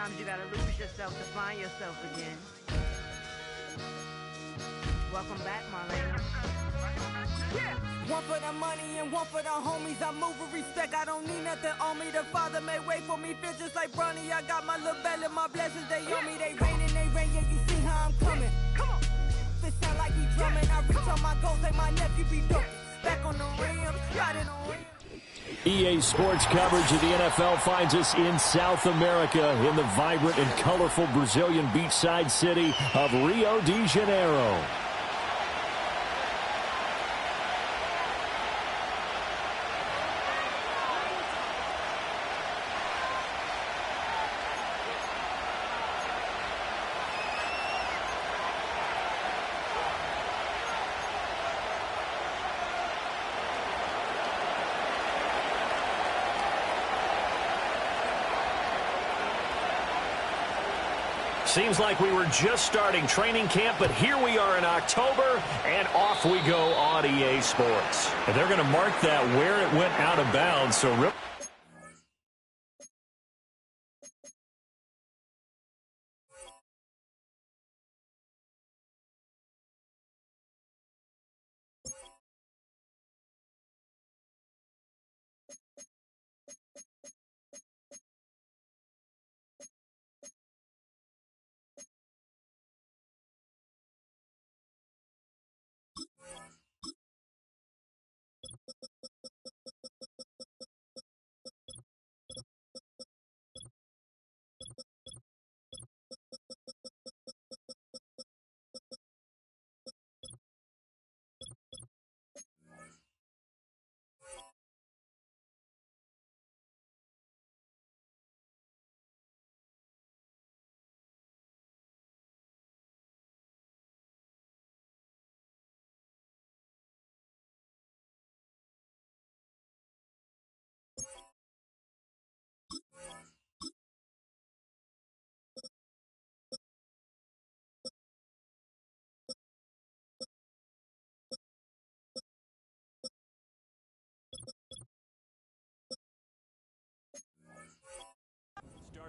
Sometimes you gotta lose yourself to find yourself again. Welcome back, Marlena. Yeah. One for the money and one for the homies. I move with respect, I don't need nothing on me. The Father made way for me, feel just like Bronny. I got my little belly, my blessings, they on me. They rain, yeah, you see how I'm coming. Come on. This sound like we drumming. I reach on my goals like my nephew be dope. Back on the rim, riding on rim. EA Sports coverage of the NFL finds us in South America in the vibrant and colorful Brazilian beachside city of Rio de Janeiro. Seems like we were just starting training camp, but here we are in October, and off we go on EA Sports. And they're going to mark that where it went out of bounds, so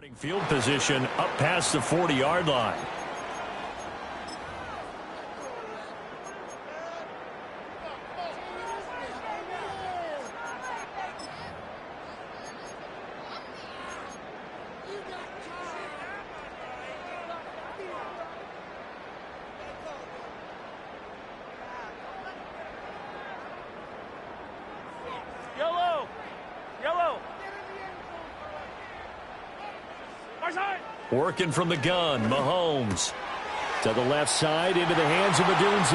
starting field position up past the 40-yard line. Working from the gun, Mahomes. To the left side, into the hands of Madunze.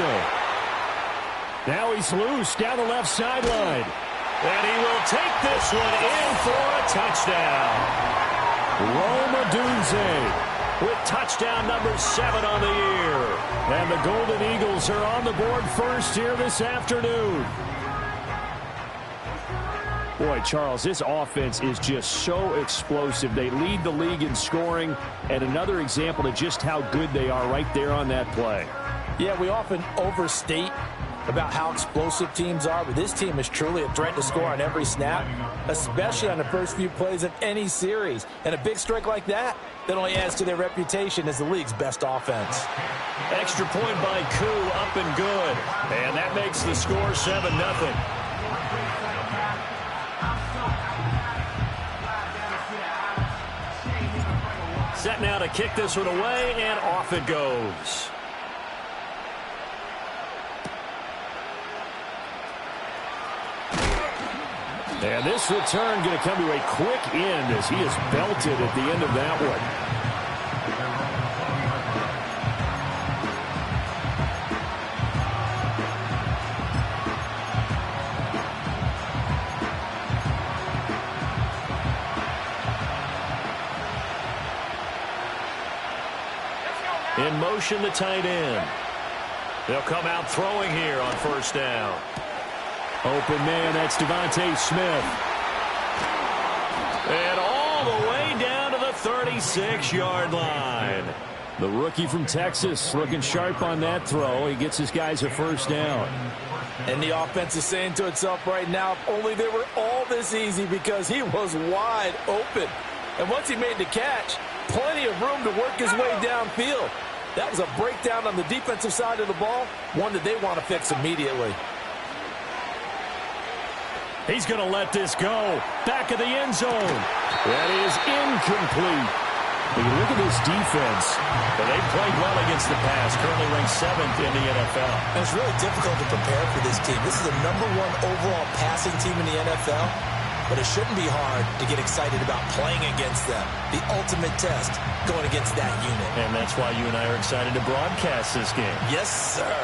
Now he's loose down the left sideline. And he will take this one in for a touchdown. Rome Odunze with touchdown number 7 on the year. And the Golden Eagles are on the board first here this afternoon. Boy, Charles, this offense is just so explosive. They lead the league in scoring, and another example of just how good they are right there on that play. Yeah, we often overstate about how explosive teams are, but this team is truly a threat to score on every snap, especially on the first few plays of any series. And a big strike like that only adds to their reputation as the league's best offense. Extra point by Koo, up and good. And that makes the score 7-0. Set now to kick this one away, and off it goes. And this return going to come to a quick end as he is belted at the end of that one. In motion, the tight end. They'll come out throwing here on first down. Open man, that's Devontae Smith. And all the way down to the 36-yard line. The rookie from Texas looking sharp on that throw. He gets his guys a first down. And the offense is saying to itself right now, if only they were all this easy, because he was wide open. And once he made the catch, plenty of room to work his way downfield. That was a breakdown on the defensive side of the ball, one that they want to fix immediately. He's going to let this go. Back of the end zone. That is incomplete. When you look at this defense, they played well against the pass, currently ranked 7th in the NFL. And it's really difficult to prepare for this team. This is the #1 overall passing team in the NFL, but it shouldn't be hard to get excited about playing against them. The ultimate test going against that unit. And that's why you and I are excited to broadcast this game. Yes, sir.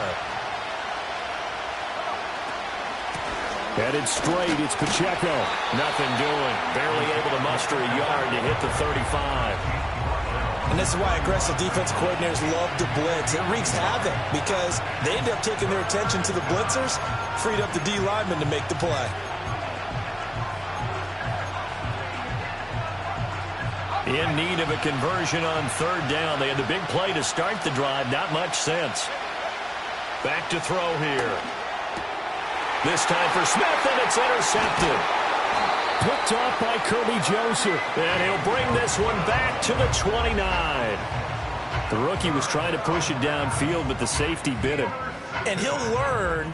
Headed straight, it's Pacheco. Nothing doing. Barely able to muster a yard to hit the 35. And this is why aggressive defense coordinators love to blitz. It wreaks havoc because they end up taking their attention to the blitzers, freed up the D lineman to make the play. In need of a conversion on 3rd down. They had the big play to start the drive. Not much sense. Back to throw here. This time for Smith, and it's intercepted. Picked off by Kirby Joseph. And he'll bring this one back to the 29. The rookie was trying to push it downfield, but the safety bit him. And he'll learn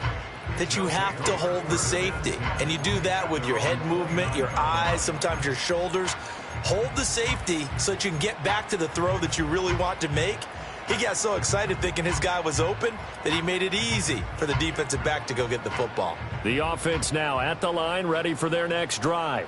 that you have to hold the safety. And you do that with your head movement, your eyes, sometimes your shoulders. Hold the safety so that you can get back to the throw that you really want to make. He got so excited thinking his guy was open that he made it easy for the defensive back to go get the football. The offense now at the line, ready for their next drive.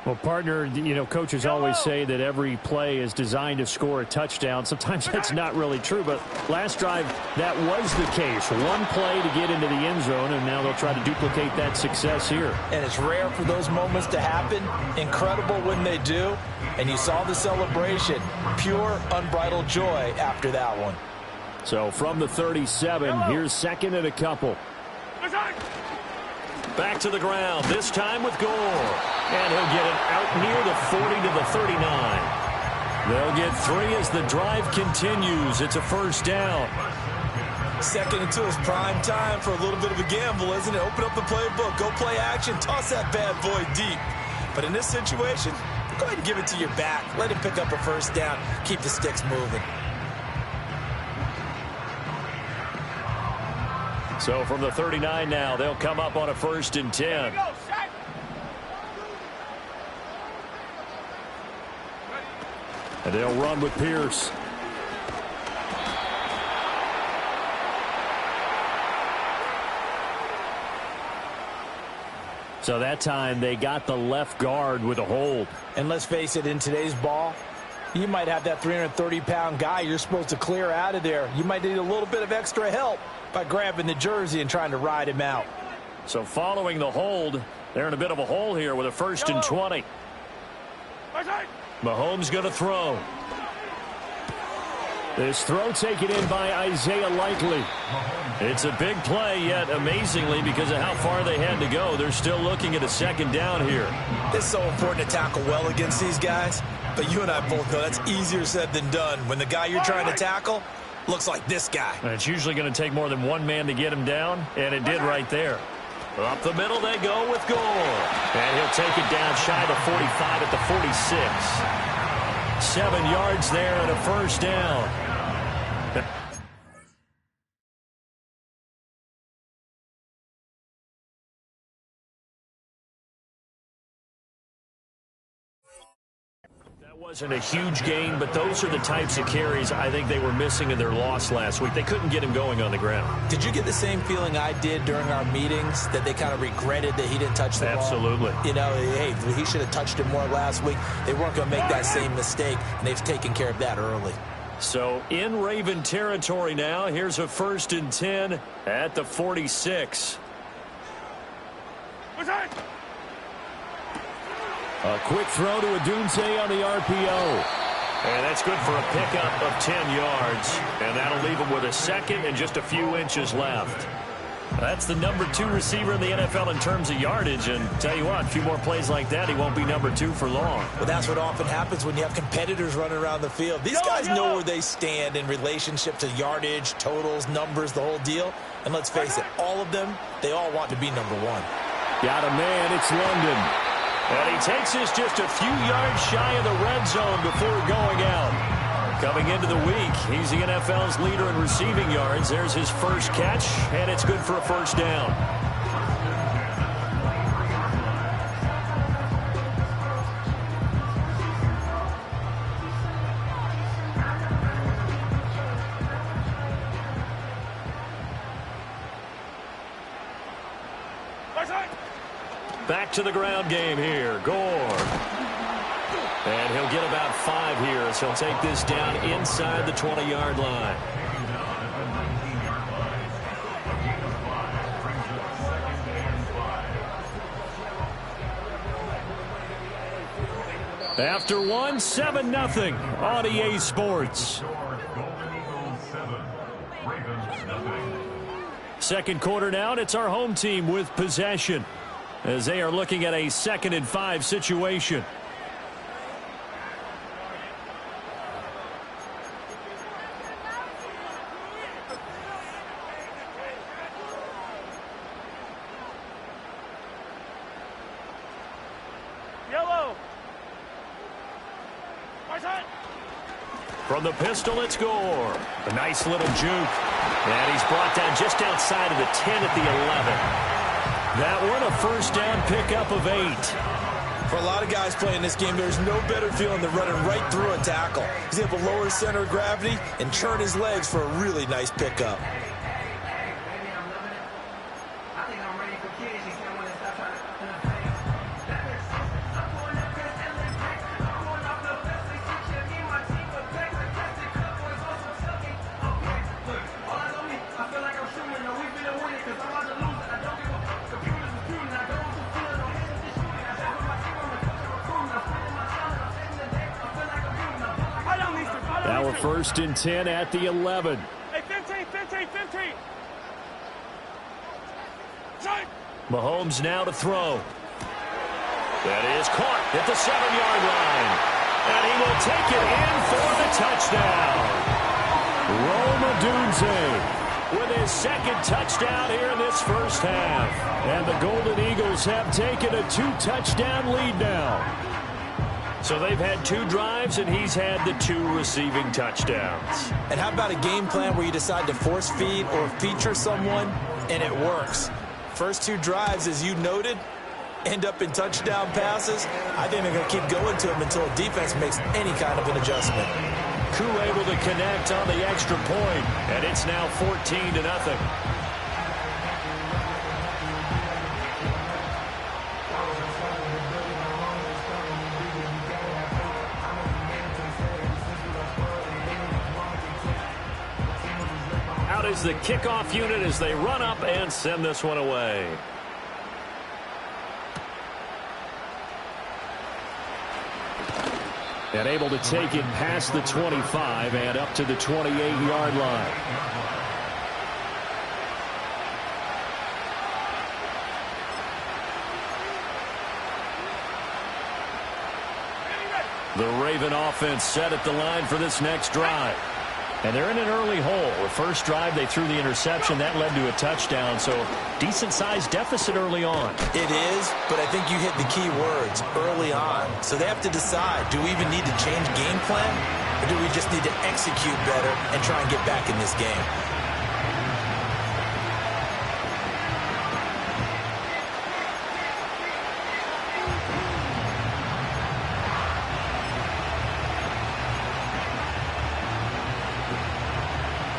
Well, partner, coaches always say that every play is designed to score a touchdown. Sometimes that's not really true, but last drive, that was the case. One play to get into the end zone, and now they'll try to duplicate that success here. And it's rare for those moments to happen. Incredible when they do. And you saw the celebration. Pure, unbridled joy after that one. So from the 37, here's 2nd and a couple. Back to the ground, this time with Gore. And he'll get it out near the 40 to the 39. They'll get 3 as the drive continues. It's a 1st down. 2nd and 2 is prime time for a little bit of a gamble, isn't it? Open up the playbook, go play action, toss that bad boy deep. But in this situation, go ahead and give it to your back. Let him pick up a 1st down. Keep the sticks moving. So from the 39 now, they'll come up on a 1st and 10. And they'll run with Pierce. So that time they got the left guard with a hold. And let's face it, in today's ball, you might have that 330-pound guy you're supposed to clear out of there. You might need a little bit of extra help by grabbing the jersey and trying to ride him out. So following the hold, they're in a bit of a hole here with a 1st and 20. Mahomes going to throw. This throw taken in by Isaiah Likely. It's a big play, yet amazingly, because of how far they had to go, they're still looking at a 2nd down here. It's so important to tackle well against these guys, but you and I both know that's easier said than done when the guy you're trying to tackle looks like this guy. And it's usually going to take more than one man to get him down, and it did right there. Up the middle they go with Gore. And he'll take it down shy of the 45 at the 46. 7 yards there and a 1st down. Wasn't a huge gain, but those are the types of carries I think they were missing in their loss last week. They couldn't get him going on the ground. Did you get the same feeling I did during our meetings, that they kind of regretted that he didn't touch the ball? Absolutely. Hey, he should have touched it more last week. They weren't going to make that same mistake, and they've taken care of that early. So in Raven territory now, here's a 1st and 10 at the 46. A quick throw to Odunze on the RPO. And that's good for a pickup of 10 yards. And that'll leave him with a 2nd and just a few inches left. That's the number 2 receiver in the NFL in terms of yardage. And tell you what, a few more plays like that, he won't be number 2 for long. Well, that's what often happens when you have competitors running around the field. These guys know where they stand in relationship to yardage, totals, numbers, the whole deal. And let's face it, all of them, they all want to be number 1. Got a man, it's London. And he takes this just a few yards shy of the red zone before going out. Coming into the week, he's the NFL's leader in receiving yards. There's his first catch, and it's good for a first down. Back to the ground game here. Gore. And he'll get about 5 here as he'll take this down inside the 20-yard line. After 1, 7-0 on EA Sports. Second quarter now, and it's our home team with possession as they are looking at a 2nd and 5 situation. Yellow. From the pistol, it's Gore. A nice little juke. And he's brought down just outside of the 10 at the 11. That one a first down pickup of 8. For a lot of guys playing this game, there's no better feeling than running right through a tackle. He's able to lower his center of gravity and turn his legs for a really nice pickup. Now a 1st and 10 at the 11. Hey, 15. Mahomes now to throw. That is caught at the 7-yard line. And he will take it in for the touchdown. Rome Odunze with his 2nd touchdown here in this first half. And the Golden Eagles have taken a 2-touchdown lead now. So they've had 2 drives, and he's had the 2 receiving touchdowns. And how about a game plan where you decide to force feed or feature someone, and it works? First 2 drives, as you noted, end up in touchdown passes. I think they're going to keep going to them until a defense makes any kind of an adjustment. Koo able to connect on the extra point, and it's now 14-0. Out is the kickoff unit as they run up and send this one away. And able to take it past the 25 and up to the 28-yard line. The Raven offense set at the line for this next drive. And they're in an early hole. The first drive, they threw the interception. That led to a touchdown, so decent-sized deficit early on. It is, but I think you hit the key words, early on. So they have to decide, do we even need to change game plan, or do we just need to execute better and try and get back in this game?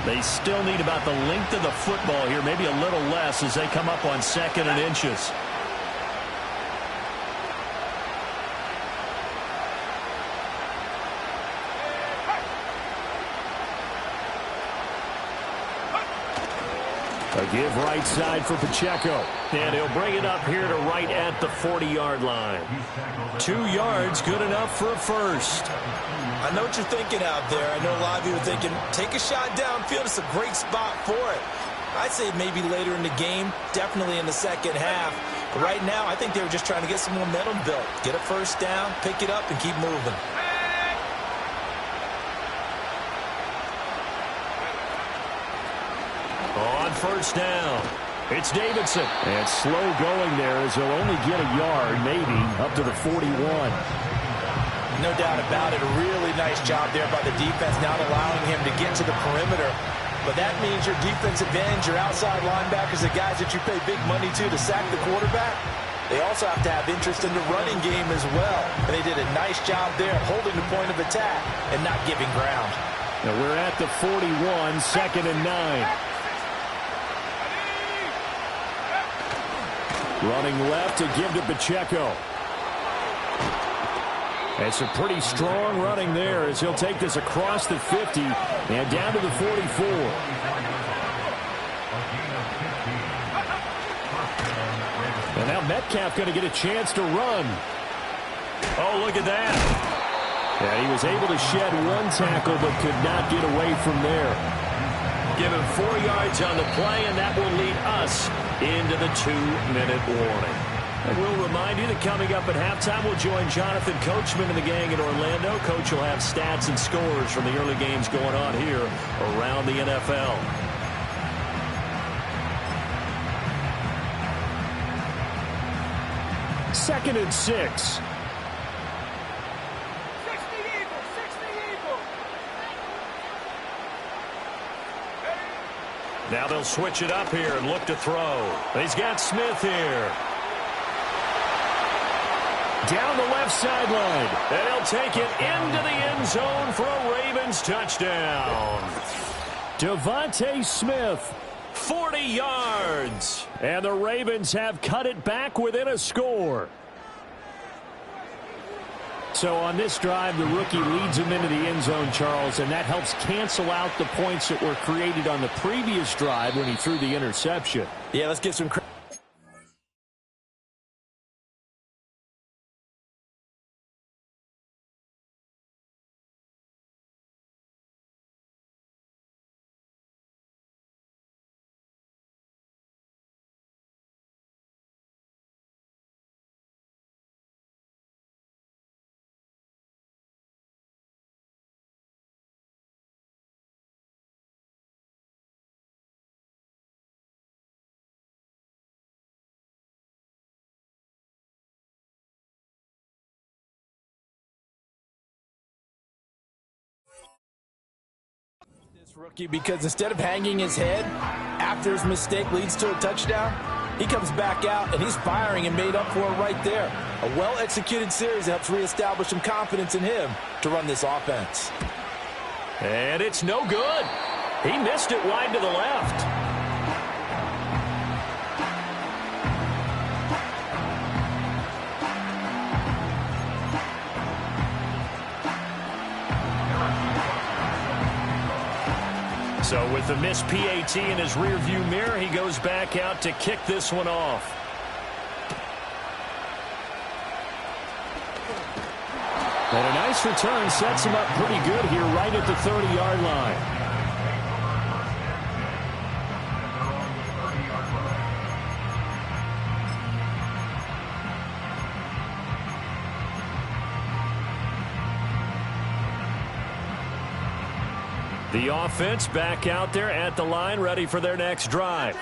They still need about the length of the football here, maybe a little less as they come up on 2nd and inches. A give right side for Pacheco. And he'll bring it up here to right at the 40-yard line. 2 yards, good enough for a first. I know what you're thinking out there. I know a lot of you are thinking, take a shot downfield. It's a great spot for it. I'd say maybe later in the game, definitely in the second half. But right now, I think they were just trying to get some momentum built. Get a first down, pick it up, and keep moving. On first down, It's Davidson. And slow going there as he'll only get a yard, maybe, up to the 41. No doubt about it. A really nice job there by the defense, not allowing him to get to the perimeter. But that means your defensive ends, your outside linebackers, the guys that you pay big money to sack the quarterback, they also have to have interest in the running game as well. And they did a nice job there holding the point of attack and not giving ground. Now we're at the 41, 2nd and 9. Running left to give to Pacheco. It's a pretty strong running there as he'll take this across the 50 and down to the 44. And now Metcalf going to get a chance to run. Oh, look at that. Yeah, he was able to shed one tackle but could not get away from there. Give him 4 yards on the play, and that will lead us into the 2-minute warning. And we'll remind you that coming up at halftime, we'll join Jonathan Coachman and the gang in Orlando. Coach will have stats and scores from the early games going on here around the NFL. Second and 6. Now they'll switch it up here and look to throw. He's got Smith here. Down the left sideline. And he'll take it into the end zone for a Ravens touchdown. Devontae Smith, 40 yards. And the Ravens have cut it back within a score. So on this drive, the rookie leads him into the end zone, Charles, and that helps cancel out the points that were created on the previous drive when he threw the interception. Yeah, let's give some credit. Rookie, because instead of hanging his head after his mistake leads to a touchdown, he comes back out and he's firing and made up for it right there. A well-executed series helps reestablish some confidence in him to run this offense. And it's no good. He missed it wide to the left. So with the missed PAT in his rearview mirror, he goes back out to kick this one off. And a nice return sets him up pretty good here right at the 30-yard line. The offense back out there at the line, ready for their next drive.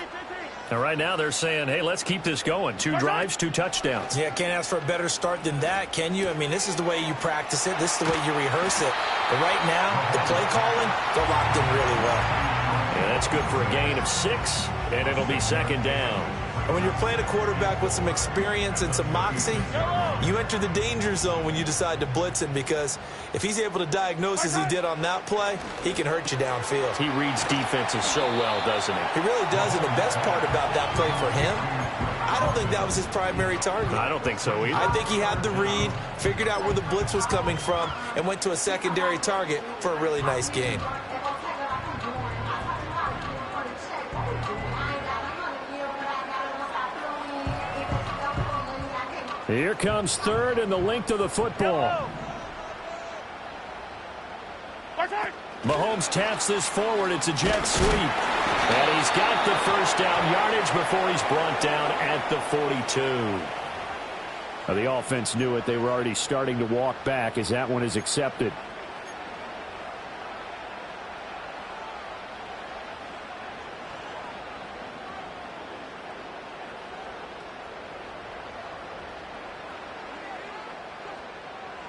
And right now they're saying, hey, let's keep this going. 2 drives, 2 touchdowns. Yeah, can't ask for a better start than that, can you? I mean, this is the way you practice it. This is the way you rehearse it. But right now, the play calling, they're locked in really well. Yeah, that's good for a gain of 6, and it'll be 2nd down. And when you're playing a quarterback with some experience and some moxie, you enter the danger zone when you decide to blitz him, because if he's able to diagnose as he did on that play, he can hurt you downfield. He reads defenses so well, doesn't he? He really does, and the best part about that play for him, I don't think that was his primary target. I don't think so either. I think he had the read, figured out where the blitz was coming from, and went to a secondary target for a really nice gain. Here comes 3rd and the length of the football. Mahomes taps this forward. It's a jet sweep. And he's got the first down yardage before he's brought down at the 42. Now, the offense knew it. They were already starting to walk back as that one is accepted.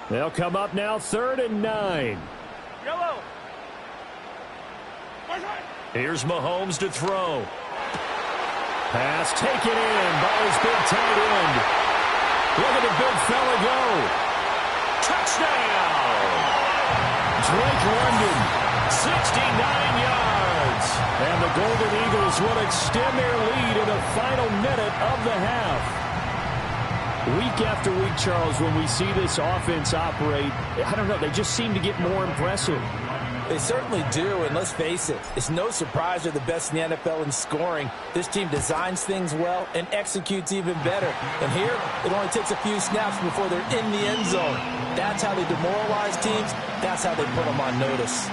They'll come up now 3rd and 9. Yellow. Here's Mahomes to throw. Pass taken in by his big tight end. Look at the big fella go. Touchdown! Drake London, 69 yards. And the Golden Eagles will extend their lead in the final minute of the half. Week after week, Charles, when we see this offense operate, I don't know, they just seem to get more impressive. They certainly do, and let's face it, it's no surprise they're the best in the NFL in scoring. This team designs things well and executes even better. And here, it only takes a few snaps before they're in the end zone. That's how they demoralize teams. That's how they put them on notice.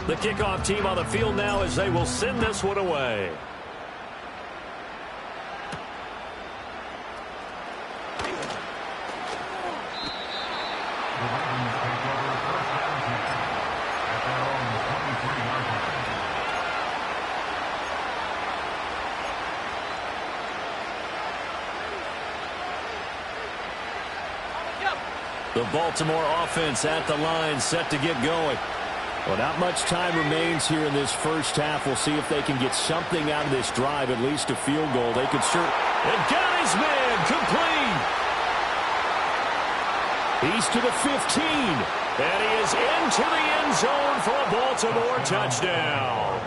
The kickoff team on the field now as they will send this one away. The Baltimore offense at the line, set to get going. Well, not much time remains here in this first half. We'll see if they can get something out of this drive, at least a field goal. They could sure. And got his man complete. He's to the 15. And he is into the end zone for a Baltimore touchdown.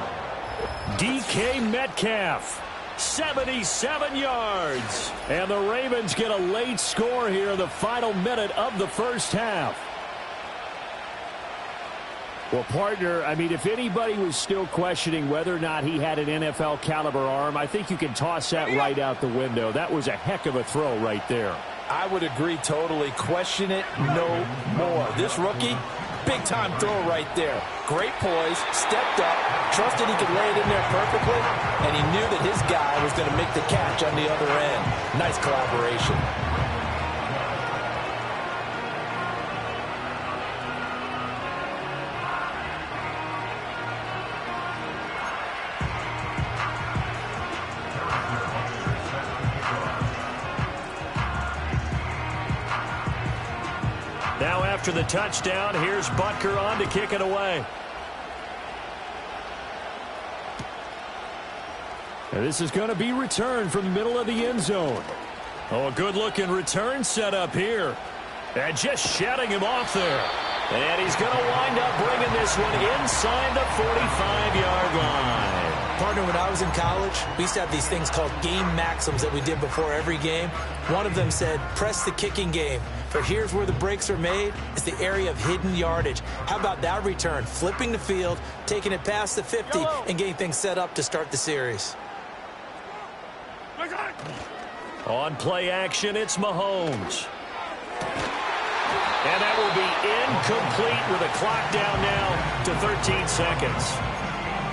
DK Metcalf, 77 yards. And the Ravens get a late score here in the final minute of the first half. Well, partner, I mean, if anybody was still questioning whether or not he had an NFL caliber arm, I think you can toss that right out the window. That was a heck of a throw right there. I would agree totally. Question it no more. This rookie, big-time throw right there. Great poise, stepped up, trusted he could lay it in there perfectly, and he knew that his guy was going to make the catch on the other end. Nice collaboration. Now after the touchdown, here's Butker on to kick it away. And this is going to be returned from the middle of the end zone. Oh, a good-looking return set up here. And just shutting him off there. And he's going to wind up bringing this one inside the 45-yard line. Partner, when I was in college, we used to have these things called game maxims that we did before every game. One of them said, press the kicking game. For here's where the breaks are made. It's the area of hidden yardage. How about that return? Flipping the field, taking it past the 50, and getting things set up to start the series. On play action, it's Mahomes. And that will be incomplete with a clock down now to 13 seconds.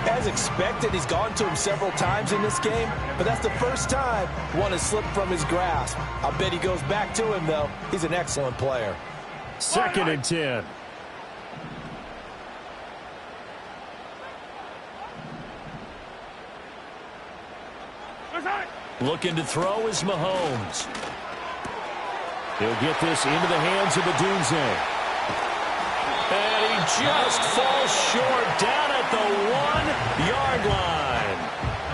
As expected, he's gone to him several times in this game, but that's the first time one has slipped from his grasp. I'll bet he goes back to him, though. He's an excellent player. 2nd and 10. Looking to throw is Mahomes. He'll get this into the hands of Odunze. And he just falls short down at the 1-yard line.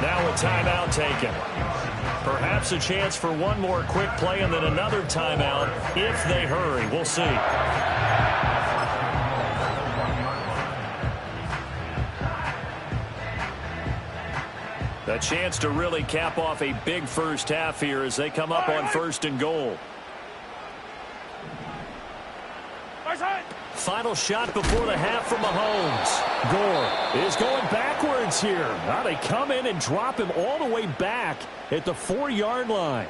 Now a timeout taken. Perhaps a chance for one more quick play and then another timeout if they hurry. We'll see. A chance to really cap off a big first half here as they come up on 1st and goal. Final shot before the half from Mahomes. Gore is going backwards here. Now they come in and drop him all the way back at the 4-yard line.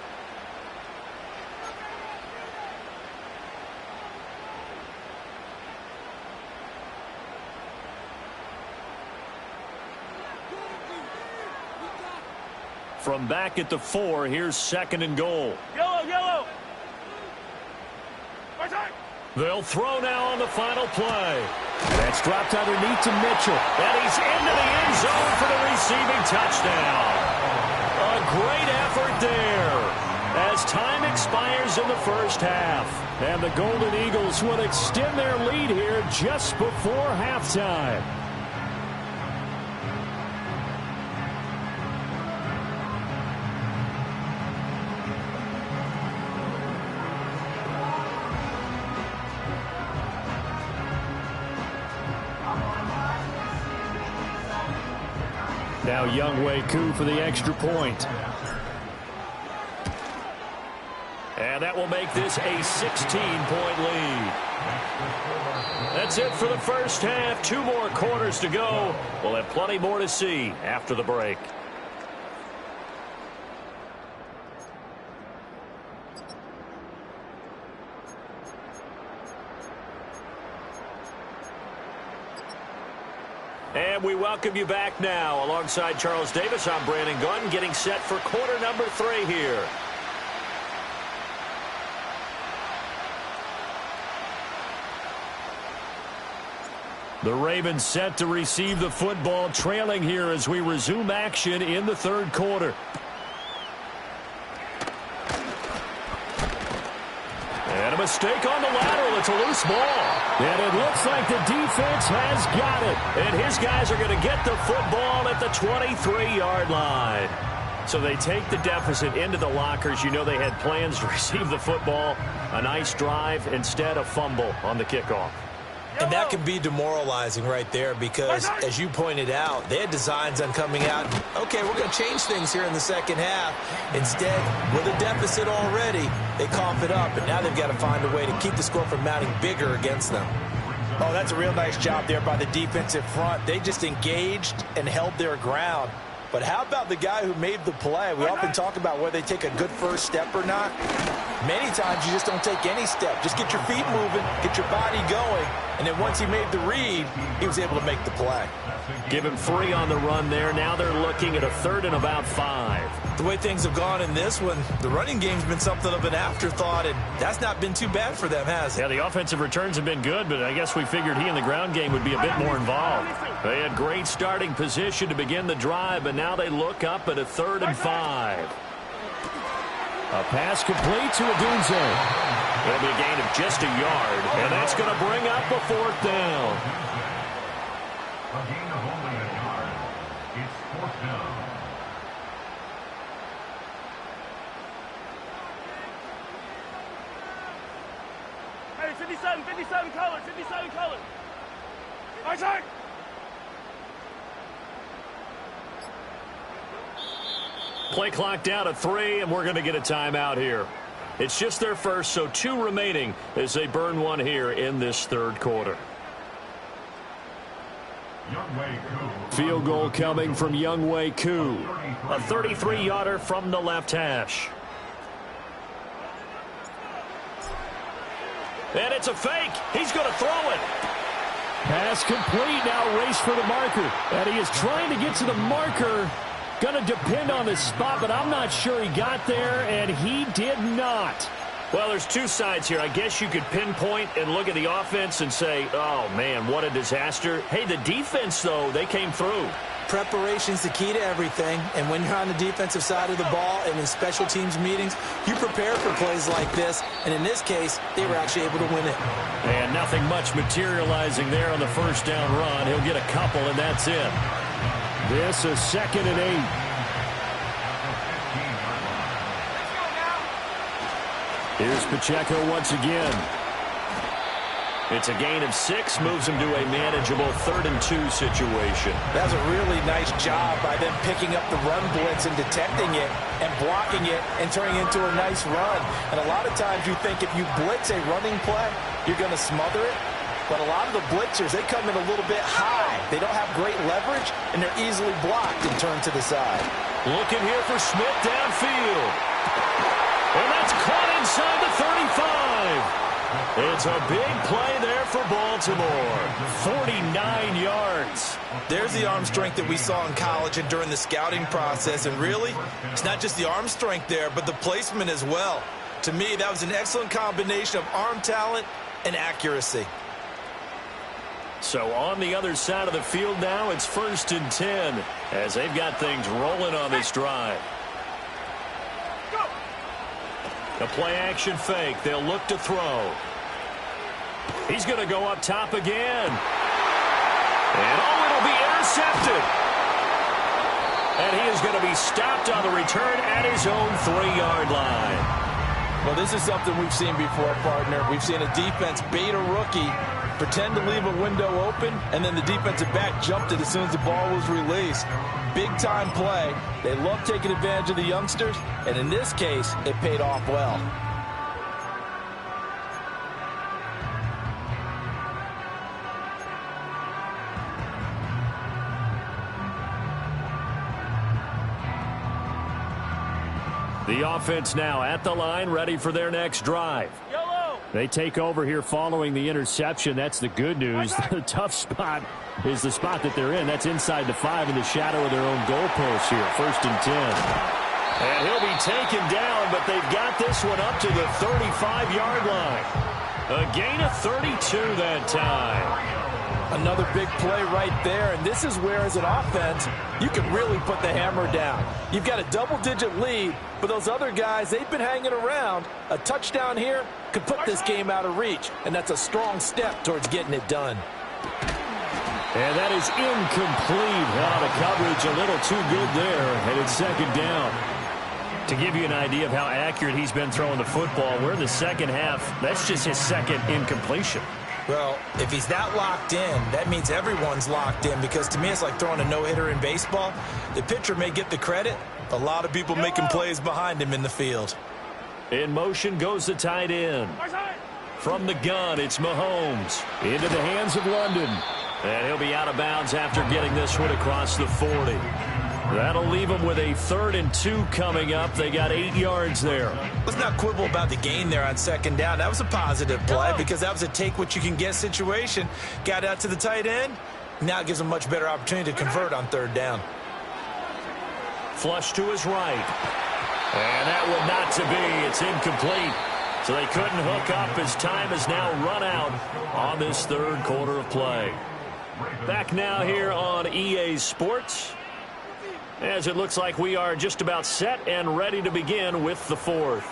From back at the 4, here's 2nd and goal. Yellow, yellow. They'll throw now on the final play. That's dropped underneath to Mitchell. And he's into the end zone for the receiving touchdown. A great effort there as time expires in the first half. And the Golden Eagles would extend their lead here just before halftime. Now Younghoe Koo for the extra point. And that will make this a 16-point lead. That's it for the first half. 2 more quarters to go. We'll have plenty more to see after the break. And we welcome you back now. Alongside Charles Davis, I'm Brandon Gunn, getting set for quarter number 3 here. The Ravens set to receive the football, trailing here as we resume action in the third quarter. And a mistake on the lateral. It's a loose ball. And it looks like the defense has got it. And his guys are going to get the football at the 23-yard line. So they take the deficit into the lockers. You know they had plans to receive the football. A nice drive, instead a fumble on the kickoff. And that can be demoralizing right there because, as you pointed out, they had designs on coming out. Okay, we're going to change things here in the second half. Instead, with a deficit already, they cough it up, and now they've got to find a way to keep the score from mounting bigger against them. Oh, that's a real nice job there by the defensive front. They just engaged and held their ground. But how about the guy who made the play? We often talk about whether they take a good first step or not. Many times you just don't take any step. Just get your feet moving, get your body going, and then once he made the read, he was able to make the play. Give him 3 on the run there. Now they're looking at a 3rd and about 5. The way things have gone in this one, the running game's been something of an afterthought, and that's not been too bad for them, has it? Yeah, the offensive returns have been good, but I guess we figured he in the ground game would be a bit more involved. They had great starting position to begin the drive, but now they look up at a 3rd and 5. A pass complete to Odunze. It'll be a gain of just a yard, and that's going to bring up a 4th down. A gain of only a yard. It's 4th down. Hey, 57 colors, 57 colors. All right, sorry. Play clock down to 3, and we're going to get a timeout here. It's just their first, so 2 remaining as they burn 1 here in this third quarter. Field goal coming from Younghoe Koo. A 33-yarder from the left hash. And it's a fake. He's going to throw it. Pass complete. Now race for the marker. And he is trying to get to the marker. Going to depend on the spot, but I'm not sure he got there, and he did not. Well, there's 2 sides here. I guess you could pinpoint and look at the offense and say, oh, man, what a disaster. Hey, the defense, though, they came through. Preparation's the key to everything, and when you're on the defensive side of the ball and in special teams meetings, you prepare for plays like this, and in this case, they were actually able to win it. And nothing much materializing there on the first down run. He'll get a couple, and that's it. This is 2nd and 8. Here's Pacheco once again. It's a gain of 6, moves him to a manageable 3rd and 2 situation. That's a really nice job by them picking up the run blitz and detecting it and blocking it and turning it into a nice run. And a lot of times you think if you blitz a running play, you're going to smother it. But a lot of the blitzers, they come in a little bit high. They don't have great leverage, and they're easily blocked and turned to the side. Looking here for Smith downfield. And that's caught inside the 35. It's a big play there for Baltimore. 49 yards. There's the arm strength that we saw in college and during the scouting process. And really, it's not just the arm strength there, but the placement as well. To me, that was an excellent combination of arm talent and accuracy. So on the other side of the field now, it's 1st and 10 as they've got things rolling on this drive. A play-action fake. They'll look to throw. He's going to go up top again. And, it'll be intercepted. And he is going to be stopped on the return at his own 3-yard line. Well, this is something we've seen before, partner. We've seen a defense bait a rookie, pretend to leave a window open, and then the defensive back jumped it as soon as the ball was released. Big-time play. They love taking advantage of the youngsters, and in this case, it paid off well. The offense now at the line, ready for their next drive. They take over here following the interception. That's the good news. The tough spot is the spot that they're in. That's inside the 5 in the shadow of their own goalpost here. 1st and 10. And he'll be taken down, but they've got this one up to the 35-yard line. A gain of 32 that time. Another big play right there, and this is where, as an offense, you can really put the hammer down. You've got a double-digit lead, but those other guys, they've been hanging around. A touchdown here could put this game out of reach, and that's a strong step towards getting it done. And that is incomplete. Out of coverage, a little too good there, and it's 2nd down. To give you an idea of how accurate he's been throwing the football, we're in the second half. That's just his 2nd incompletion. Well, if he's that locked in, that means everyone's locked in, because to me it's like throwing a no-hitter in baseball. The pitcher may get the credit. A lot of people making plays behind him in the field. In motion goes the tight end. From the gun, it's Mahomes. Into the hands of London. And he'll be out of bounds after getting this one across the 40. That'll leave them with a 3rd and 2 coming up. They got 8 yards there. Let's not quibble about the gain there on 2nd down. That was a positive play because that was a take-what-you-can-get situation. Got out to the tight end. Now it gives them a much better opportunity to convert on 3rd down. Flush to his right. And that one not to be. It's incomplete. So they couldn't hook up as time is now run out on this 3rd quarter of play. Back now here on EA Sports, as it looks like we are just about set and ready to begin with the 4th.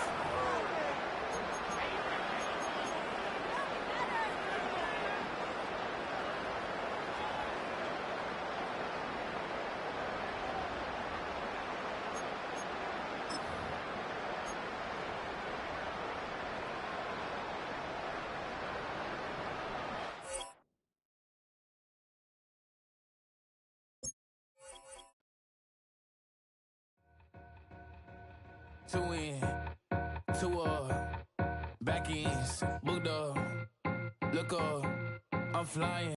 Two in, two back ends, booked up, look up, I'm flying.